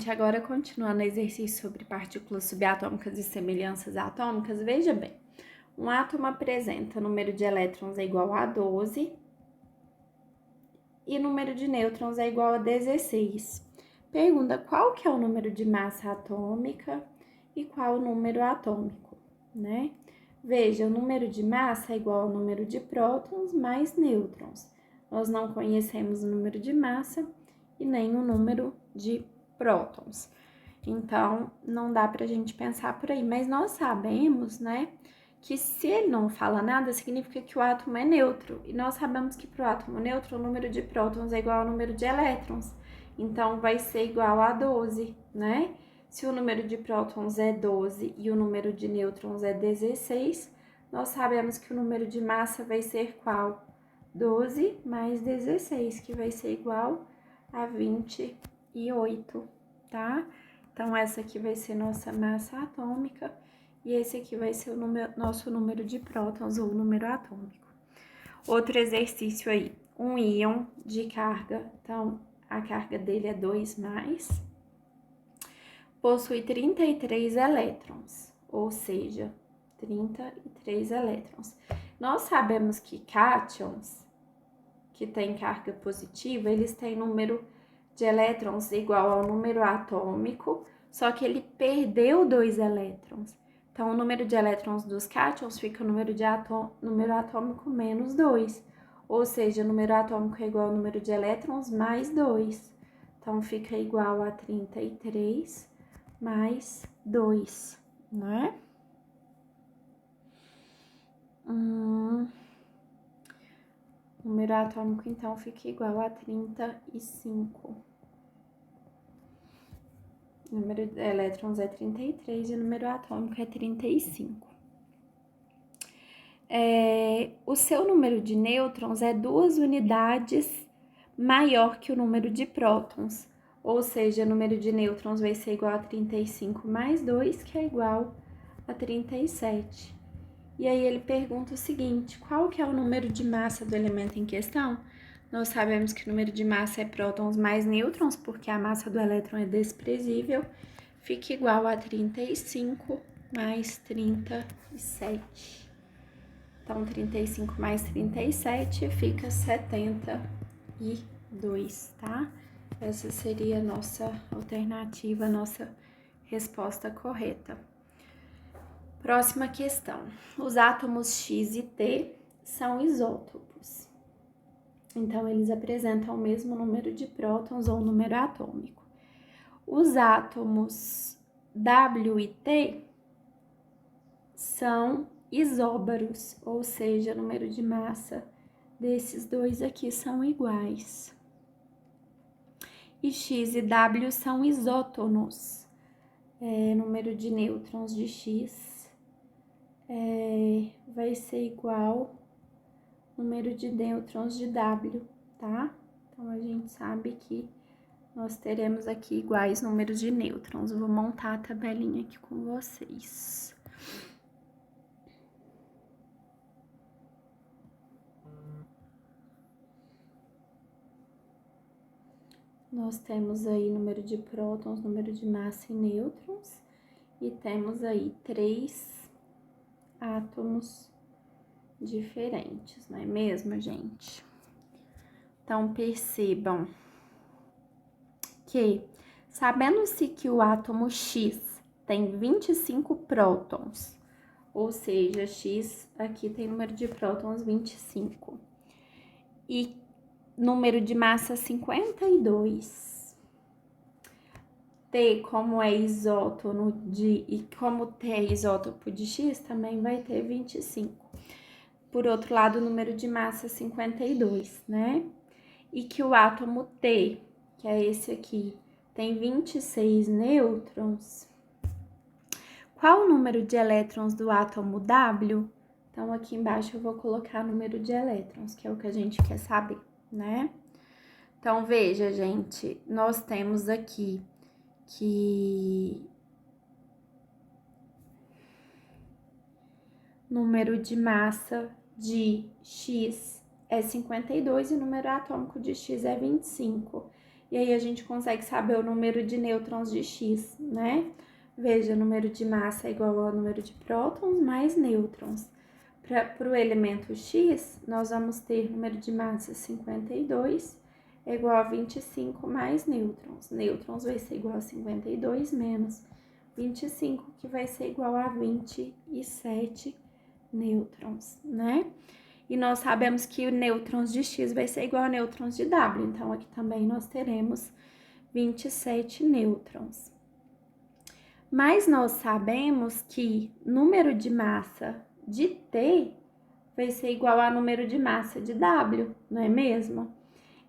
Agora, continuando o exercício sobre partículas subatômicas e semelhanças atômicas, veja bem, um átomo apresenta número de elétrons é igual a 12 e número de nêutrons é igual a 16. Pergunta qual que é o número de massa atômica e qual o número atômico, né? Veja, o número de massa é igual ao número de prótons mais nêutrons. Nós não conhecemos o número de massa e nem o número de prótons. Então, não dá pra gente pensar por aí. Mas nós sabemos, né, que se ele não fala nada, significa que o átomo é neutro. E nós sabemos que para o átomo neutro, o número de prótons é igual ao número de elétrons. Então, vai ser igual a 12, né? Se o número de prótons é 12 e o número de nêutrons é 16, nós sabemos que o número de massa vai ser qual? 12 mais 16, que vai ser igual a 28, tá? Então, essa aqui vai ser nossa massa atômica e esse aqui vai ser o nosso número de prótons ou número atômico. Outro exercício aí, um íon de carga, então a carga dele é 2+, possui 33 elétrons, ou seja, 33 elétrons. Nós sabemos que cátions, que tem carga positiva, eles têm número de elétrons igual ao número atômico, só que ele perdeu 2 elétrons. Então, o número de elétrons dos cátions fica o número atômico menos 2. Ou seja, o número atômico é igual ao número de elétrons mais 2. Então, fica igual a 33 mais 2, né? O número atômico, então, fica igual a 35. O número de elétrons é 33 e o número atômico é 35. O seu número de nêutrons é 2 unidades maior que o número de prótons. Ou seja, o número de nêutrons vai ser igual a 35 mais 2, que é igual a 37. E aí ele pergunta o seguinte, qual que é o número de massa do elemento em questão? Nós sabemos que o número de massa é prótons mais nêutrons, porque a massa do elétron é desprezível, fica igual a 35 mais 37. Então, 35 mais 37 fica 72, tá? Essa seria a nossa alternativa, a nossa resposta correta. Próxima questão. Os átomos X e T são isótopos. Então, eles apresentam o mesmo número de prótons ou número atômico. Os átomos W e T são isóbaros, ou seja, o número de massa desses dois aqui são iguais. E X e W são isótonos. Número de nêutrons de X vai ser igual número de nêutrons de W, tá? Então, a gente sabe que nós teremos aqui iguais números de nêutrons. Eu vou montar a tabelinha aqui com vocês. Nós temos aí número de prótons, número de massa e nêutrons. E temos aí 3 átomos diferentes, não é mesmo, gente? Então, percebam que, sabendo-se que o átomo X tem 25 prótons, ou seja, X aqui tem número de prótons 25, e número de massa 52. T, como é isótono e como T é isótopo de X, também vai ter 25. Por outro lado, o número de massa 52, né? E que o átomo T, que é esse aqui, tem 26 nêutrons. Qual o número de elétrons do átomo W? Então, aqui embaixo eu vou colocar o número de elétrons, que é o que a gente quer saber, né? Então, veja, gente, nós temos aqui que número de massa de X é 52 e o número atômico de X é 25. E aí a gente consegue saber o número de nêutrons de X, né? Veja, o número de massa é igual ao número de prótons mais nêutrons. Para o elemento X, nós vamos ter número de massa 52 é igual a 25 mais nêutrons. Nêutrons vai ser igual a 52 menos 25, que vai ser igual a 27 nêutrons, né? E nós sabemos que o nêutrons de X vai ser igual a nêutrons de W, então aqui também nós teremos 27 nêutrons. Mas nós sabemos que número de massa de T vai ser igual a número de massa de W, não é mesmo?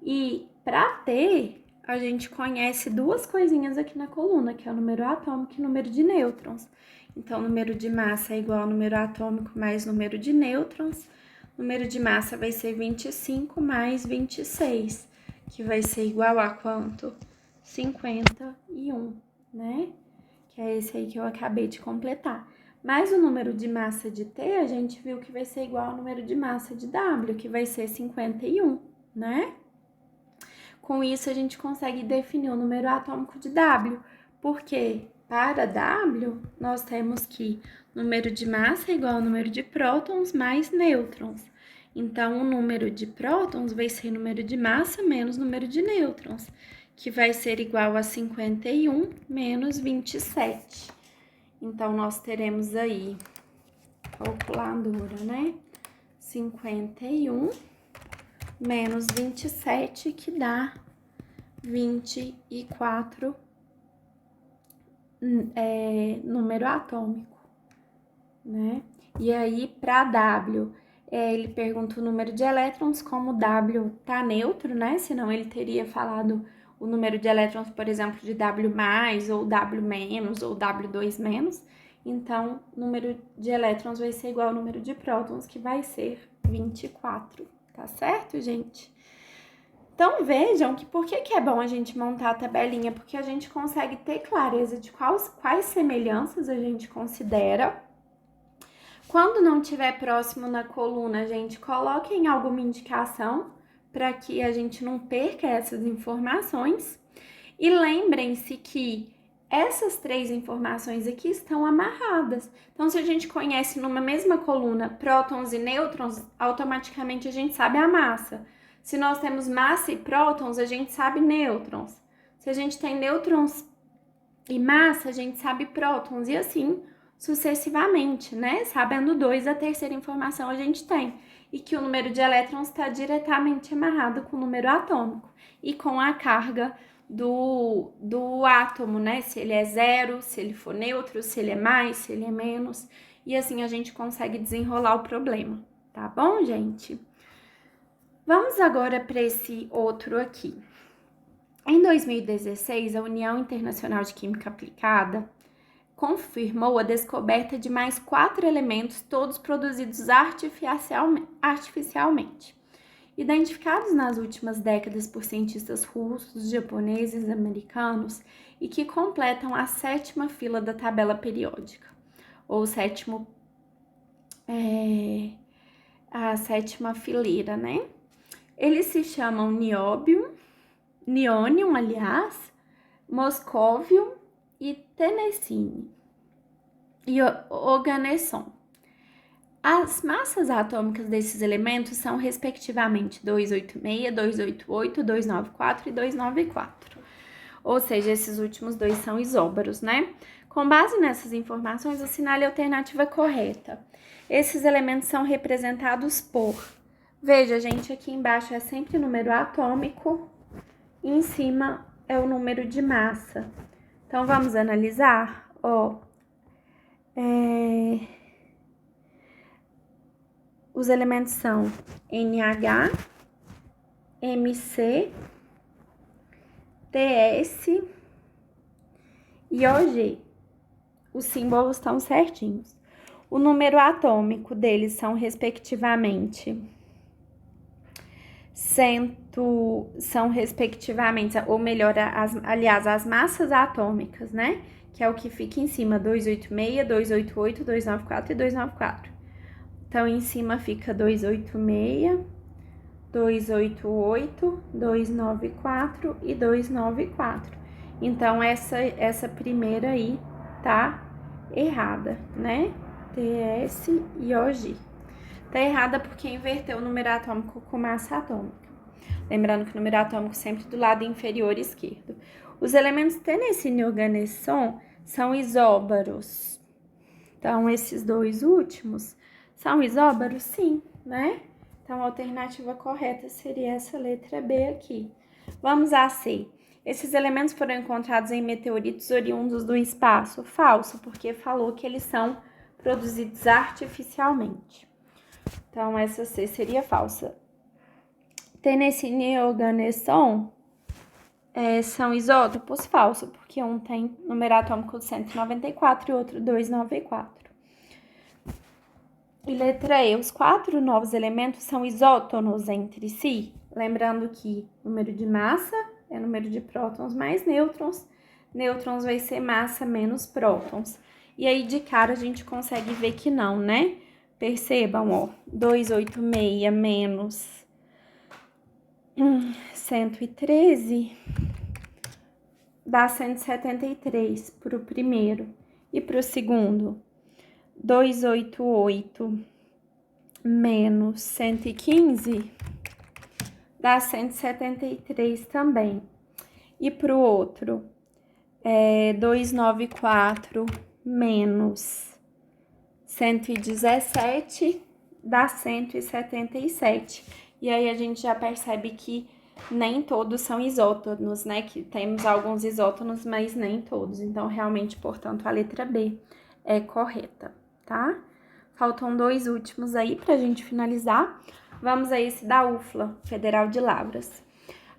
E para T, a gente conhece duas coisinhas aqui na coluna, que é o número atômico e o número de nêutrons. Então, número de massa é igual ao número atômico mais número de nêutrons. Número de massa vai ser 25 mais 26, que vai ser igual a quanto? 51, né? Que é esse aí que eu acabei de completar. Mas o número de massa de T, a gente viu que vai ser igual ao número de massa de W, que vai ser 51, né? Com isso, a gente consegue definir o número atômico de W, porque para W, nós temos que número de massa é igual ao número de prótons mais nêutrons. Então, o número de prótons vai ser número de massa menos número de nêutrons, que vai ser igual a 51 menos 27. Então, nós teremos aí, calculadora, né? 51 menos 27, que dá 24 número atômico, né? E aí, para W, ele pergunta o número de elétrons, como W tá neutro, né? Senão ele teria falado o número de elétrons, por exemplo, de W+, ou W-, ou W2-. Então, o número de elétrons vai ser igual ao número de prótons, que vai ser 24, tá certo, gente? Então, vejam que por que é bom a gente montar a tabelinha? Porque a gente consegue ter clareza de quais semelhanças a gente considera. Quando não estiver próximo na coluna, a gente coloca em alguma indicação para que a gente não perca essas informações. E lembrem-se que essas três informações aqui estão amarradas. Então, se a gente conhece numa mesma coluna prótons e nêutrons, automaticamente a gente sabe a massa. Se nós temos massa e prótons, a gente sabe nêutrons. Se a gente tem nêutrons e massa, a gente sabe prótons. E assim sucessivamente, né? Sabendo dois, a terceira informação a gente tem. E que o número de elétrons está diretamente amarrado com o número atômico e com a carga do átomo, né? Se ele é zero, se ele for neutro, se ele é mais, se ele é menos. E assim a gente consegue desenrolar o problema, tá bom, gente? Vamos agora para esse outro aqui. Em 2016, a União Internacional de Química Aplicada confirmou a descoberta de mais 4 elementos, todos produzidos artificialmente. Identificados nas últimas décadas por cientistas russos, japoneses e americanos, e que completam a 7ª fila da tabela periódica, ou a 7ª fileira, né? Eles se chamam nióbio, niônio, moscóvio e tennessine e oganesson. As massas atômicas desses elementos são, respectivamente, 286, 288, 294 e 294. Ou seja, esses últimos dois são isóbaros, né? Com base nessas informações, assinale a alternativa correta. Esses elementos são representados por... Veja, gente, aqui embaixo é sempre o número atômico e em cima é o número de massa. Então, vamos analisar? Os elementos são NH, MC, TS e OG. Os símbolos estão certinhos. O número atômico deles são, respectivamente, ou melhor, as massas atômicas, né? Que é o que fica em cima, 286, 288, 294 e 294. Então, em cima fica 286, 288, 294 e 294. Então, essa primeira aí tá errada, né? TS e OG. Tá errada porque inverteu o número atômico com massa atômica. Lembrando que o número atômico sempre do lado inferior esquerdo. Os elementos tennessine e organesson são isóbaros. Então, esses dois últimos são isóbaros? Sim, né? Então, a alternativa correta seria essa letra B aqui. Vamos a C. Esses elementos foram encontrados em meteoritos oriundos do espaço? Falso, porque falou que eles são produzidos artificialmente. Então, essa C seria falsa. Tennessine e organesson são isótopos? Falso, porque um tem número atômico de 194 e outro 294. E letra E, os 4 novos elementos são isótonos entre si. Lembrando que número de massa é número de prótons mais nêutrons. Nêutrons vai ser massa menos prótons. E aí, de cara, a gente consegue ver que não, né? Percebam, ó, 286 menos 113 dá 173 para o primeiro. E para o segundo, 288 menos 115 dá 173 também. E para o outro, 294 menos 117 dá 177. E aí a gente já percebe que nem todos são isótonos, né? Que temos alguns isótonos, mas nem todos. Então, realmente, portanto, a letra B é correta, tá? Faltam dois últimos aí pra gente finalizar. Vamos a esse da UFLA, Federal de Lavras.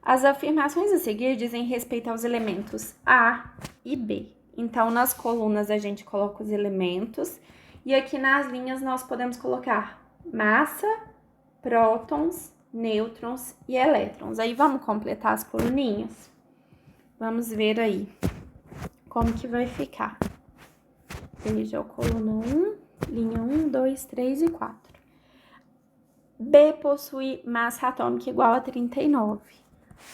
As afirmações a seguir dizem respeito aos elementos A e B. Então, nas colunas a gente coloca os elementos e aqui nas linhas nós podemos colocar massa, prótons, nêutrons e elétrons. Aí, vamos completar as coluninhas? Vamos ver aí como que vai ficar. Veja, a coluna 1, linha 1, 2, 3 e 4. B possui massa atômica igual a 39,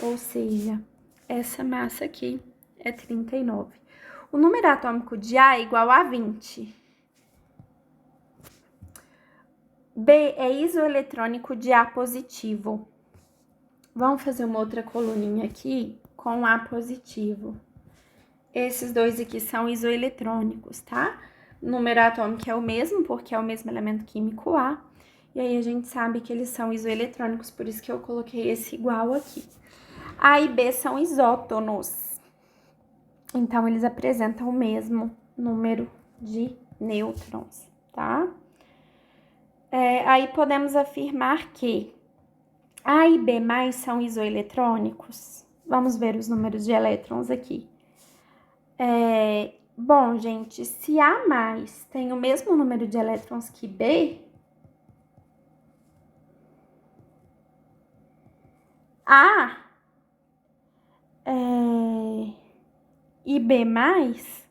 ou seja, essa massa aqui é 39. O número atômico de A é igual a 20. B é isoeletrônico de A positivo. Vamos fazer uma outra coluninha aqui com A positivo. Esses dois aqui são isoeletrônicos, tá? O número atômico é o mesmo, porque é o mesmo elemento químico A. E aí a gente sabe que eles são isoeletrônicos, por isso que eu coloquei esse igual aqui. A e B são isótonos. Então, eles apresentam o mesmo número de nêutrons, tá? Aí podemos afirmar que A e B mais são isoeletrônicos. Vamos ver os números de elétrons aqui. Bom, gente, se A mais tem o mesmo número de elétrons que B, A e B mais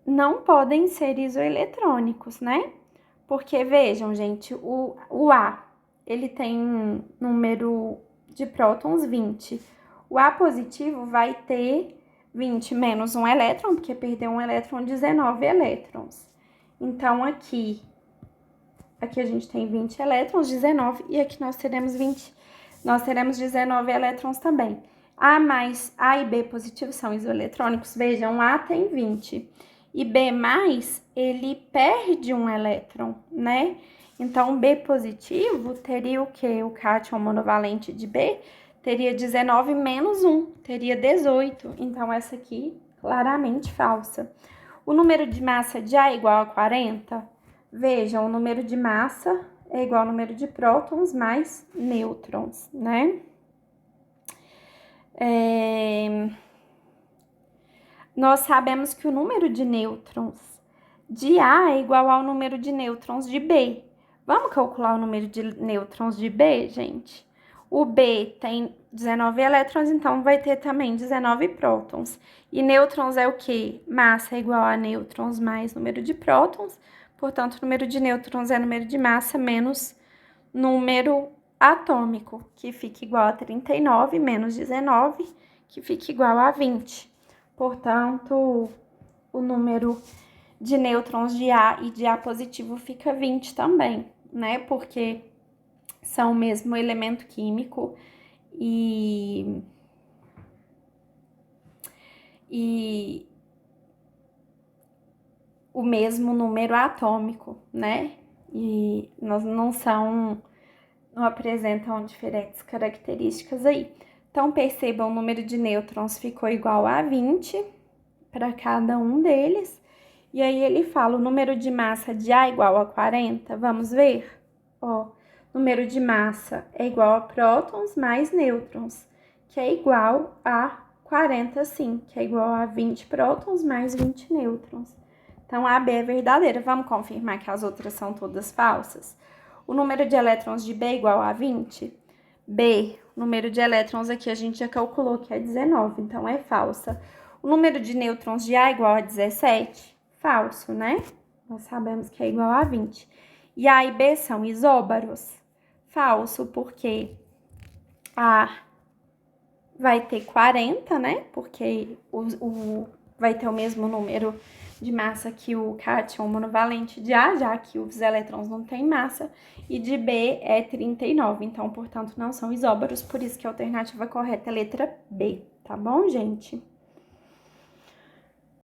não podem ser isoeletrônicos, né? Porque, vejam, gente, o A, ele tem um número de prótons 20. O A positivo vai ter 20 menos um elétron, porque perdeu um elétron, 19 elétrons. Então, aqui a gente tem 20 elétrons, 19, e aqui nós teremos 19 elétrons também. A e B positivo são isoeletrônicos. Vejam, A tem 20 e B mais, ele perde um elétron, né? Então, B positivo teria o quê? O cátion monovalente de B teria 19 menos 1, teria 18. Então, essa aqui, claramente falsa. O número de massa de A é igual a 40? Vejam, o número de massa é igual ao número de prótons mais nêutrons, né? Nós sabemos que o número de nêutrons de A é igual ao número de nêutrons de B. Vamos calcular o número de nêutrons de B, gente? O B tem 19 elétrons, então vai ter também 19 prótons. E nêutrons é o quê? Massa é igual a nêutrons mais número de prótons. Portanto, o número de nêutrons é número de massa menos número atômico, que fica igual a 39 menos 19, que fica igual a 20. Portanto, o número de nêutrons de A e de A positivo fica 20 também, né? Porque são o mesmo elemento químico e o mesmo número atômico, né? E não apresentam diferentes características aí. Então, percebam, o número de nêutrons ficou igual a 20 para cada um deles. E aí ele fala, o número de massa de A igual a 40, vamos ver? Ó, número de massa é igual a prótons mais nêutrons, que é igual a 40 sim, que é igual a 20 prótons mais 20 nêutrons. Então, a B é verdadeira. Vamos confirmar que as outras são todas falsas? O número de elétrons de B é igual a 20? B, o número de elétrons aqui a gente já calculou que é 19, então é falsa. O número de nêutrons de A é igual a 17? Falso, né? Nós sabemos que é igual a 20. E A e B são isóbaros? Falso, porque A vai ter 40, né? Porque vai ter o mesmo número de massa que o cátion monovalente de A, já que os elétrons não têm massa, e de B é 39, então, portanto, não são isóbaros, por isso que a alternativa correta é a letra B, tá bom, gente?